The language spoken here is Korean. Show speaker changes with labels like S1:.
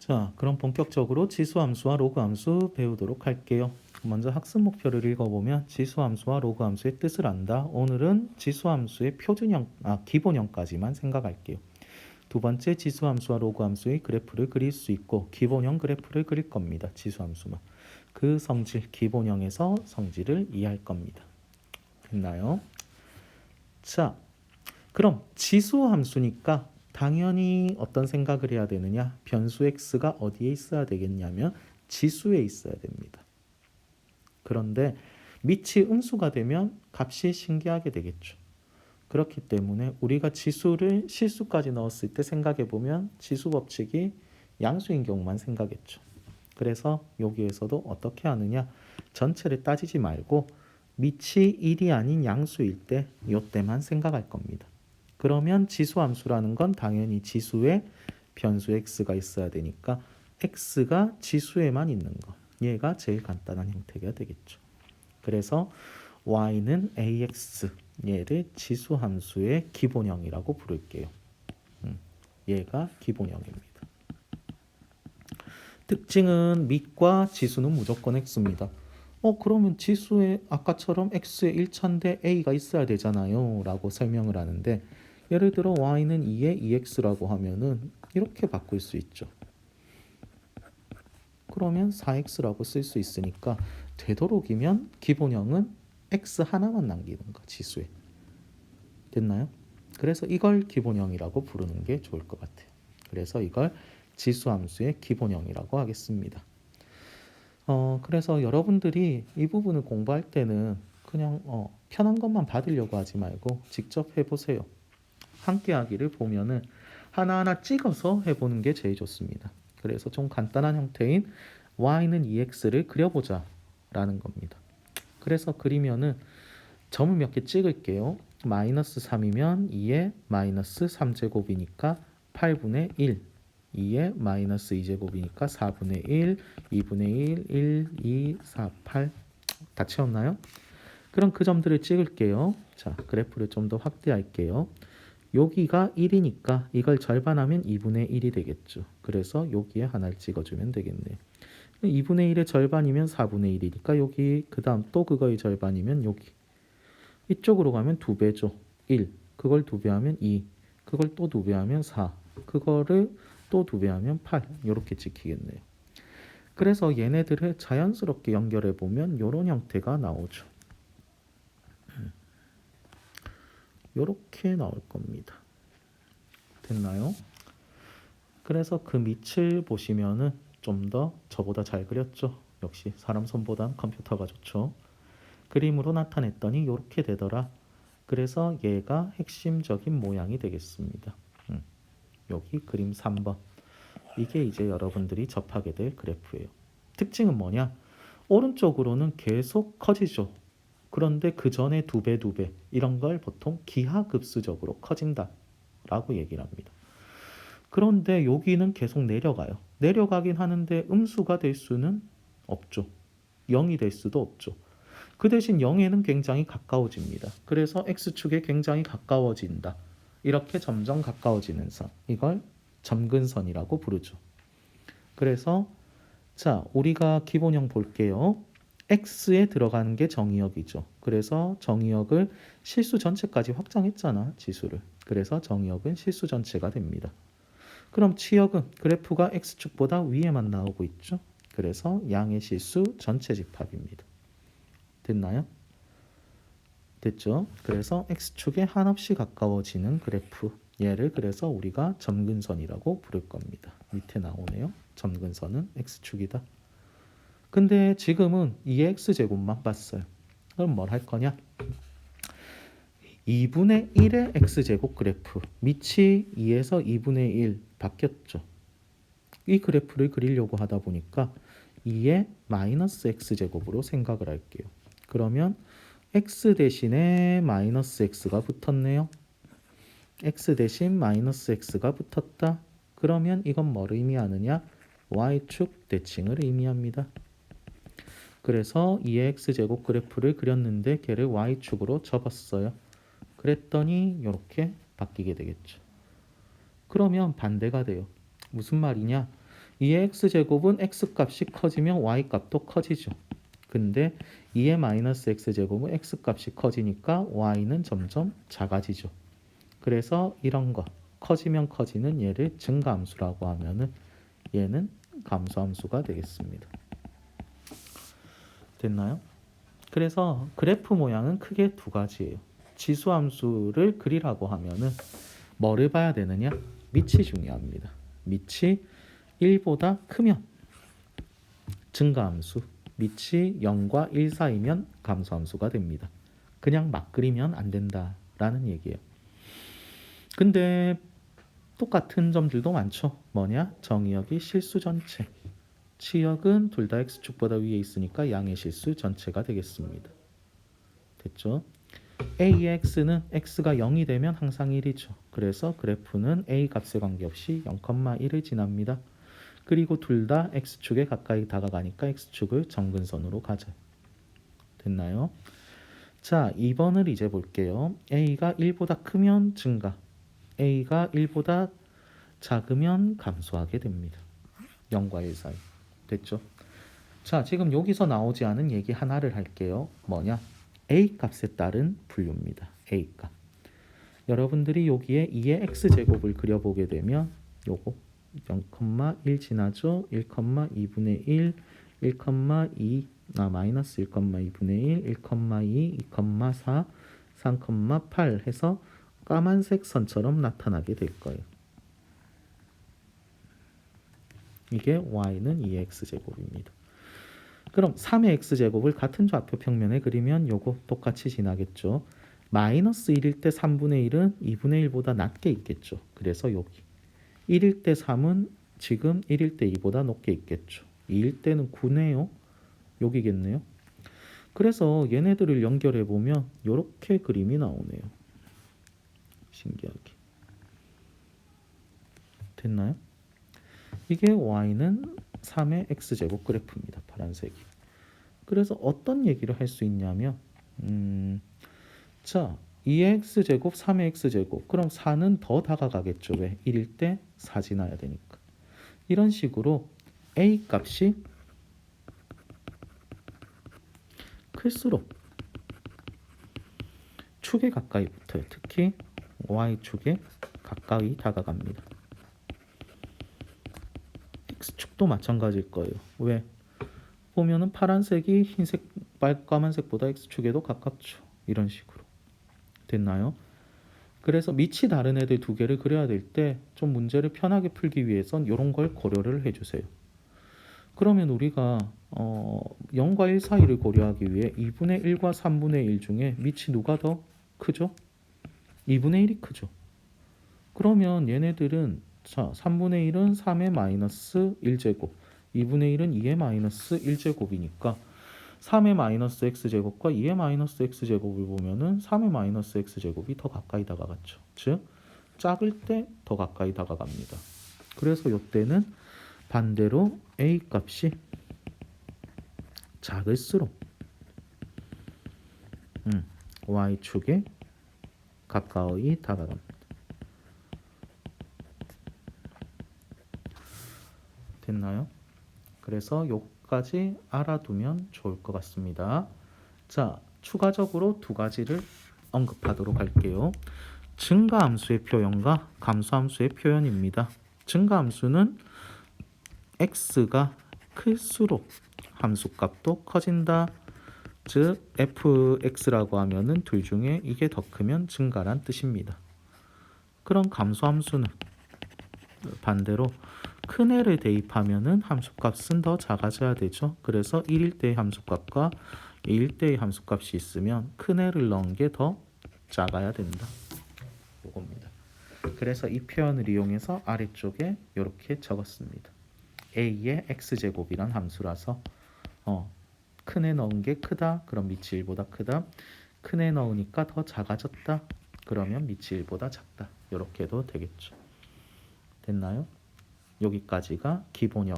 S1: 자, 그럼 본격적으로 지수함수와 로그함수 배우도록 할게요. 먼저 학습 목표를 읽어보면 지수함수와 로그함수의 뜻을 안다. 오늘은 지수함수의 기본형까지만 생각할게요. 두 번째, 지수함수와 로그함수의 그래프를 그릴 수 있고 기본형 그래프를 그릴 겁니다. 지수함수만. 그 성질, 기본형에서 성질을 이해할 겁니다. 됐나요? 자, 그럼 지수함수니까 당연히 어떤 생각을 해야 되느냐? 변수 x가 어디에 있어야 되겠냐면 지수에 있어야 됩니다. 그런데 밑이 음수가 되면 값이 신기하게 되겠죠. 그렇기 때문에 우리가 지수를 실수까지 넣었을 때 생각해 보면 지수 법칙이 양수인 경우만 생각했죠. 그래서 여기에서도 어떻게 하느냐? 전체를 따지지 말고 밑이 1이 아닌 양수일 때 이때만 생각할 겁니다. 그러면 지수함수라는 건 당연히 지수에 변수 x가 있어야 되니까 x가 지수에만 있는 거. 얘가 제일 간단한 형태가 되겠죠. 그래서 y는 ax, 얘를 지수함수의 기본형이라고 부를게요. 얘가 기본형입니다. 특징은 밑과 지수는 무조건 x입니다. 그러면 지수에 아까처럼 x의 1차인데 a가 있어야 되잖아요 라고 설명을 하는데, 예를 들어 y는 2에 2x라고 하면은 이렇게 바꿀 수 있죠. 그러면 4x라고 쓸 수 있으니까 되도록이면 기본형은 x 하나만 남기는 거, 지수에. 됐나요? 그래서 이걸 기본형이라고 부르는 게 좋을 것 같아요. 그래서 이걸 지수함수의 기본형이라고 하겠습니다. 그래서 여러분들이 이 부분을 공부할 때는 그냥 편한 것만 받으려고 하지 말고 직접 해보세요. 함께 하기를 보면은 하나하나 찍어서 해보는 게 제일 좋습니다. 그래서 좀 간단한 형태인 y는 2x를 그려보자 라는 겁니다. 그래서 그리면은 점을 몇 개 찍을게요. 마이너스 3이면 2의 마이너스 3제곱이니까 8분의 1, 2의 마이너스 2제곱이니까 4분의 1, 2분의 1, 1, 2, 4, 8. 다 채웠나요? 그럼 그 점들을 찍을게요. 자, 그래프를 좀 더 확대할게요. 여기가 1이니까 이걸 절반하면 2분의 1이 되겠죠. 그래서 여기에 하나를 찍어주면 되겠네요. 2분의 1의 절반이면 4분의 1이니까 여기, 그 다음 또 그거의 절반이면 여기. 이쪽으로 가면 2배죠. 1. 그걸 2배 하면 2. 그걸 또 2배 하면 4. 그거를 또 2배 하면 8. 이렇게 찍히겠네요. 그래서 얘네들을 자연스럽게 연결해 보면 이런 형태가 나오죠. 이렇게 나올 겁니다. 됐나요? 그래서 그 밑을 보시면은 좀 더 저보다 잘 그렸죠. 역시 사람 손보단 컴퓨터가 좋죠. 그림으로 나타냈더니 이렇게 되더라. 그래서 얘가 핵심적인 모양이 되겠습니다. 여기 그림 3번. 이게 이제 여러분들이 접하게 될 그래프예요. 특징은 뭐냐? 오른쪽으로는 계속 커지죠. 그런데 그 전에 2배, 2배 이런 걸 보통 기하급수적으로 커진다 라고 얘기를 합니다. 그런데 여기는 계속 내려가요. 내려가긴 하는데 음수가 될 수는 없죠. 0이 될 수도 없죠. 그 대신 0에는 굉장히 가까워집니다. 그래서 x축에 굉장히 가까워진다. 이렇게 점점 가까워지는 선. 이걸 점근선이라고 부르죠. 그래서 자, 우리가 기본형 볼게요. x에 들어가는 게 정의역이죠. 그래서 정의역을 실수 전체까지 확장했잖아, 지수를. 그래서 정의역은 실수 전체가 됩니다. 그럼 치역은 그래프가 x축보다 위에만 나오고 있죠. 그래서 양의 실수 전체 집합입니다. 됐나요? 됐죠? 그래서 x축에 한없이 가까워지는 그래프. 얘를 그래서 우리가 점근선이라고 부를 겁니다. 밑에 나오네요. 점근선은 x축이다. 근데 지금은 2x제곱만 봤어요. 그럼 뭘 할 거냐? 2분의 1의 x제곱 그래프. 밑이 2에서 2분의 1 바뀌었죠. 이 그래프를 그리려고 하다 보니까 2의 마이너스 x제곱으로 생각을 할게요. 그러면 x 대신에 마이너스 x가 붙었네요. x 대신 마이너스 x가 붙었다. 그러면 이건 뭘 의미하느냐? y축 대칭을 의미합니다. 그래서 2의 x제곱 그래프를 그렸는데 걔를 y축으로 접었어요. 그랬더니 이렇게 바뀌게 되겠죠. 그러면 반대가 돼요. 무슨 말이냐? 2의 x제곱은 x값이 커지면 y값도 커지죠. 근데 2의 마이너스 x제곱은 x값이 커지니까 y는 점점 작아지죠. 그래서 이런 거 커지면 커지는 얘를 증가함수라고 하면은 얘는 감소함수가 되겠습니다. 됐나요? 그래서 그래프 모양은 크게 두 가지예요. 지수함수를 그리라고 하면은 뭐를 봐야 되느냐? 밑이 중요합니다. 밑이 1보다 크면 증가함수, 밑이 0과 1 사이면 감소함수가 됩니다. 그냥 막 그리면 안 된다라는 얘기예요. 근데 똑같은 점들도 많죠. 뭐냐? 정의역이 실수 전체. 치역은 둘 다 x축보다 위에 있으니까 양의 실수 전체가 되겠습니다. 됐죠? a의 x는 x가 0이 되면 항상 1이죠. 그래서 그래프는 a 값에 관계없이 0,1을 지납니다. 그리고 둘 다 x축에 가까이 다가가니까 x축을 정근선으로 가져요. 됐나요? 자, 2번을 이제 볼게요. a가 1보다 크면 증가, a가 1보다 작으면 감소하게 됩니다. 0과 1 사이. 됐죠? 자, 지금 여기서 나오지 않은 얘기 하나를 할게요. 뭐냐? a 값에 따른 분류입니다. a 값. 여러분들이 여기에 2의 x제곱을 그려보게 되면 요거 0,1 지나죠? 1,2분의 1, 1,2 마이너스 1,2분의 1, 1,2, 2,4, 3,8 해서 까만색 선처럼 나타나게 될 거예요. 이게 y는 2의 x제곱입니다. 그럼 3의 x제곱을 같은 좌표 평면에 그리면 요거 똑같이 지나겠죠. 마이너스 1일 때 3분의 1은 2분의 1보다 낮게 있겠죠. 그래서 여기 1일 때 3은 지금 1일 때 2보다 높게 있겠죠. 2일 때는 9네요. 여기겠네요. 그래서 얘네들을 연결해 보면 이렇게 그림이 나오네요. 신기하게. 됐나요? 이게 y는 3의 x제곱 그래프입니다. 파란색이. 그래서 어떤 얘기를 할 수 있냐면 자, 2의 x제곱, 3의 x제곱. 그럼 4는 더 다가가겠죠. 왜? 1일 때 4 지나야 되니까. 이런 식으로 a 값이 클수록 축에 가까이 붙어요. 특히 y축에 가까이 다가갑니다. x축도 마찬가지일 거예요. 왜? 보면은 파란색이 흰색, 까만색보다 x축에도 가깝죠. 이런 식으로. 됐나요? 그래서 밑이 다른 애들 두 개를 그려야 될 때 좀 문제를 편하게 풀기 위해선 이런 걸 고려를 해주세요. 그러면 우리가 0과 1 사이를 고려하기 위해 2분의 1과 3분의 1 중에 밑이 누가 더 크죠? 2분의 1이 크죠. 그러면 얘네들은 자, 3분의 1은 3의 마이너스 1제곱, 2분의 1은 2의 마이너스 1제곱이니까 3의 마이너스 x제곱과 2의 마이너스 x제곱을 보면은 3의 마이너스 x제곱이 더 가까이 다가갔죠. 즉 작을 때 더 가까이 다가갑니다. 그래서 이때는 반대로 a 값이 작을수록 y축에 가까이 다가갑니다. 됐나요? 그래서 여기까지 알아두면 좋을 것 같습니다. 자, 추가적으로 두 가지를 언급하도록 할게요. 증가함수의 표현과 감소함수의 표현입니다. 증가함수는 x가 클수록 함수값도 커진다. 즉 fx라고 하면은 둘 중에 이게 더 크면 증가란 뜻입니다. 그럼 감소함수는 반대로 큰 애를 대입하면은 함수값은 더 작아져야 되죠. 그래서 1일 때의 함수값과 2일 때의 함수값이 있으면 큰 애를 넣은 게 더 작아야 된다. 요겁니다. 그래서 이 표현을 이용해서 아래쪽에 이렇게 적었습니다. a의 x제곱이란 함수라서 큰 애 넣은 게 크다. 그럼 밑이 1보다 크다. 큰 애 넣으니까 더 작아졌다. 그러면 밑이 1보다 작다. 이렇게도 되겠죠. 됐나요? 여기까지가 기본형